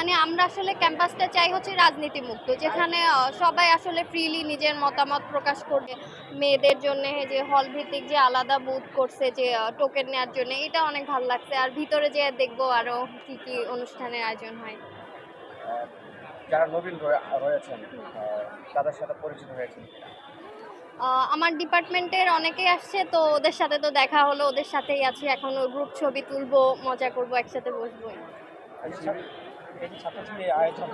মানে আমরা আসলে ক্যাম্পাসটা চাই হচ্ছে রাজনীতি মুক্ত, যেখানে সবাই আসলে ফ্রিলি নিজের মতামত প্রকাশ করবে। মেয়েদের জন্য যে হল ভিত্তিক যে আলাদা বুথ করছে, যে টোকেন নেওয়ার জন্য, এটা অনেক ভালো লাগছে। আর ভিতরে যে দেখবো আরো কি কি অনুষ্ঠানের আয়োজন হয়। আহ, যারা নবীন রয়েছেন তাদের সাথে পরিচিত হয়েছেন। আমার ডিপার্টমেন্টের অনেকেই আসছে, তো ওদের সাথে তো দেখা হলো, ওদের সাথেই আছি এখন। গ্রুপ ছবি তুলবো, মজা করবো, একসাথে বসবো। এই যে ছাত্রছবি আয়োজন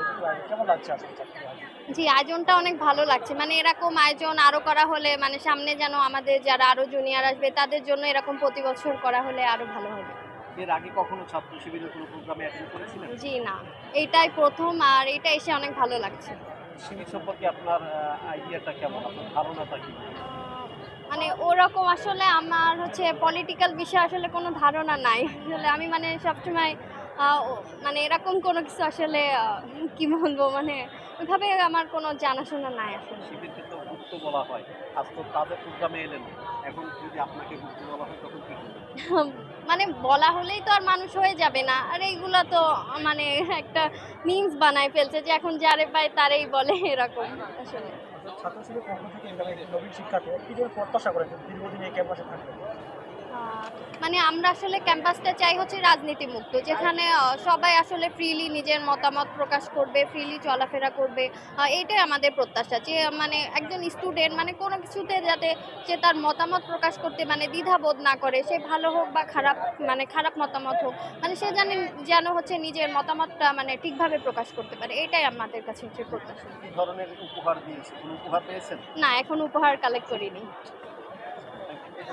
কেমন লাগছে আজকে ছাত্রী আয়োজন? জি, আয়োজনটা অনেক ভালো লাগছে। মানে এরকম আয়োজন আরো করা হলে, মানে সামনে যেন আমাদের যারা আরো জুনিয়র আসবে তাদের জন্য এরকম প্রতি বছর করা হলে আরো ভালো হবে। এর আগে কখনো ছাত্র শিবিরের কোনো প্রোগ্রামে অ্যাটেন্ড করেছিলেন? জি না, এইটাই প্রথম, আর এটা এসে অনেক ভালো লাগছে। শিবির সম্পর্কে আপনার আইডিয়াটা কেমন, আপনার ধারণাটা কি? মানে ওরকম আসলে আমার হচ্ছে পলিটিক্যাল বিষয়ে আসলে কোনো ধারণা নাই। আসলে আমি মানে সবসময় মানে এরকম কোনো কিছু আসলে কি বলবো, মানে ওইভাবে আমার কোনো জানাশোনা নাই আসলে। শিবিরকে তো গুপ্ত বলা হয়, আজ তো তাদের প্রোগ্রামে এলেন, এখন যদি আপনাকে গুপ্ত বলা হয় তখন কি করবেন? মানে বলা হলেই তো আর মানুষ হয়ে যাবে না। আর এইগুলা তো মানে একটা মিমস বানায় ফেলছে, যে এখন যারে পায় তারেই বলে এরকম আসলে। ছাত্রশিবির পক্ষ থেকে নবীন শিক্ষার্থী কি জন্য প্রত্যাশা করেন দীর্ঘদিন এই ক্যাম্পাসে থাকবেন? মানে আমরা আসলে ক্যাম্পাসটা চাই হচ্ছে রাজনীতি মুক্ত, যেখানে সবাই আসলে ফ্রিলি নিজের মতামত প্রকাশ করবে, ফ্রিলি চলাফেরা করবে। এইটাই আমাদের প্রত্যাশা, যে মানে একজন স্টুডেন্ট মানে কোনো কিছুতে যাতে সে তার মতামত প্রকাশ করতে মানে দ্বিধাবোধ না করে, সে ভালো হোক বা খারাপ, মানে খারাপ মতামত হোক, মানে সে যেন হচ্ছে নিজের মতামতটা মানে ঠিকভাবে প্রকাশ করতে পারে। এটাই আমাদের কাছে হচ্ছে প্রত্যাশা। কি ধরনের উপহার দিয়েছে, কোনো উপহার পেয়েছেন? না, এখন উপহার কালেক্ট করিনি।